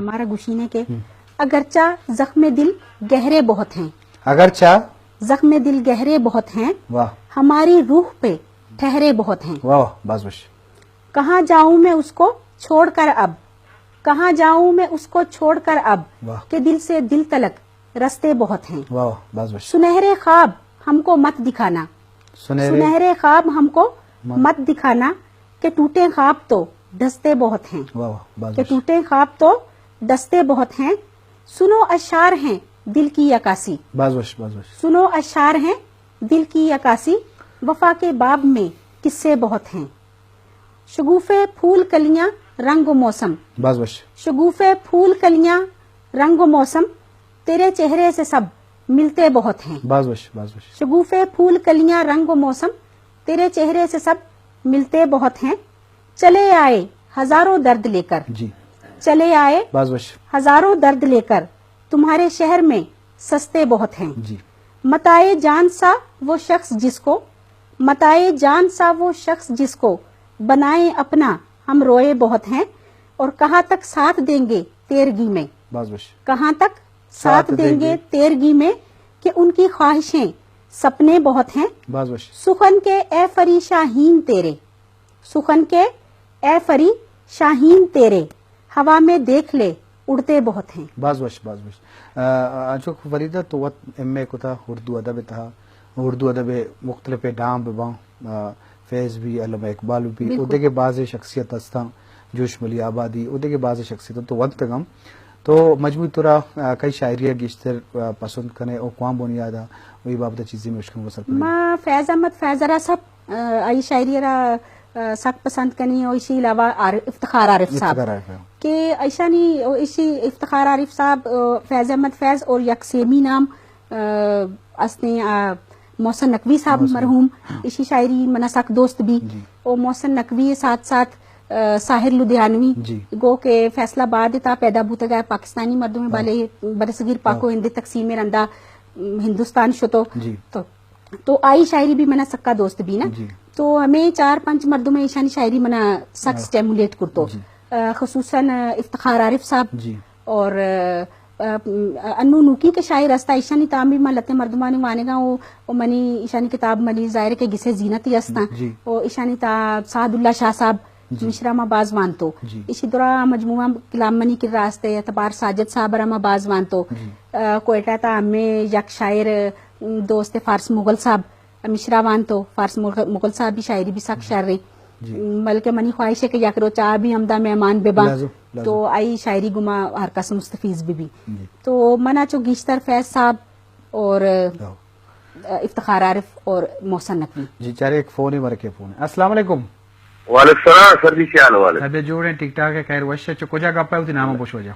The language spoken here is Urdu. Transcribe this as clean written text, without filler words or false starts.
ہمارا گشینے کے اگرچہ زخم دل گہرے بہت ہیں، اگرچہ زخم دل گہرے بہت ہیں، واہ ہماری روح پہ ٹھہرے بہت ہیں، واہ بس بس کہاں جاؤں میں اس کو چھوڑ کر اب، کہاں جاؤں میں اس کو چھوڑ کر اب، واہ کہ دل سے دل تلک رستے بہت ہیں، واہ بس بس سنہرے خواب ہم کو مت دکھانا، سنہرے خواب ہم کو مت دکھانا، کہ ٹوٹے خواب تو ڈستے بہت ہیں، واہ بس کہ بس ٹوٹے خواب تو ڈستے بہت ہیں، سنو اشعار ہیں دل کی عکاسی، بس بس بس بس سنو اشعار ہیں دل کی عکاسی، وفا کے باب میں قصے بہت ہیں، شگوفے پھول کلیاں رنگ و موسم، بس بس شگوفے پھول کلیاں رنگ و موسم، تیرے چہرے سے سب ملتے بہت ہیں، بس بس بس بس شگوفے پھول کلیاں رنگ و موسم، تیرے چہرے سے سب ملتے بہت ہیں، چلے آئے ہزاروں درد لے کر، جی چلے آئے بس بس ہزاروں درد لے کر، تمہارے شہر میں سستے بہت ہیں، جی متائے جان سا وہ شخص جس کو، متائے جان سا وہ شخص جس کو بنائے اپنا ہم روئے بہت ہیں، اور کہاں تک ساتھ دیں گے تیرگی میں، بس بس کہاں تک ساتھ دیں گے تیرگی میں، کہ ان کی خواہشیں سپنے بہت ہیں، بس بس سخن کے اے فری شاہین تیرے، سخن کے اے فری شاہین تیرے، ہوا میں دیکھ لے اڑتے بہت ہیں، بس بس بس بس انچو فریدہ تو وقت ایم کو تھا اردو ادب تھا، اردو ادب مختلف ڈام بباں فیض بھی، علامہ اقبال بھی، ادے کے بعض شخصیت ہستاں، جوش ملی آبادی، ادے کے بعض شخصیت تو وقت گم تو مجموعی طرح کئی شاعریہ گیشتر پسند کرنے اور قوام بنیادہ وہی بابت چیزیں میں اشکم وصل کرنے ما فیض احمد فیضرہ سب آئی شاعری را سخت پسند کنی، اور اسی علاوہ افتخار عارف صاحب کہ ایشا نہیں، اسی افتخار عارف صاحب فیض احمد فیض اور یکسیمی نام اسنے محسن نقوی صاحب مرحوم، اسی شاعری منا سخت دوست بھی، اور محسن نقوی ساتھ ساتھ ساحر لدھیانوی گو کے فیصلہ آباد تا پیدا بوتا گیا، پاکستانی مردوں میں بالے برصغیر پاک و ہند تقسیم رندہ ہندوستان شتو، تو آئی شاعری بھی منا سکا دوست بھی نا، تو ہمیں 4-5 مردوں میں ایشانی شاعری منا سخت اسٹیمولیٹ کرتو، خصوصاً افتخار عارف صاحب اور انو نوکی کے شاعر استا ایشانی تعمیر میں لتے مردمانی وانے گا، وہ منی ایشانی کتاب منی ظاہر کے گسے زینتی استا، اور ایشانی تا سعد اللہ شاہ صاحب مشرا ما بازوان تو، اسی طرح مجموعہ کلام منی کی راستے اعتبار ساجد صاحب رما بازوان تو، کوئٹہ تا ہمیں یک شاعر دوست فارس مغل صاحب مشرا وان تو، فارس مغل صاحب بھی شاعری بھی سخت شاعر رہے، بلکہ منی خواہش ہے کہ یک رو چاہ بھی ہمدہ مہمان ببا، تو آئی شاعری گما ہر قسم مستفیض بھی تو منا چو گیشتر فیض صاحب اور افتخار عارف اور محسن نقوی۔ جی چارے ایک فون ہی مرکے فون ہے۔ السلام علیکم۔ وعلیکم السلام سر جی، کیا حال ہے؟ طبیعت جوڑ ہیں، ٹھیک ٹھاک ہے، خیر وش ہے، کجا گپا ہے نام پوچھو جا۔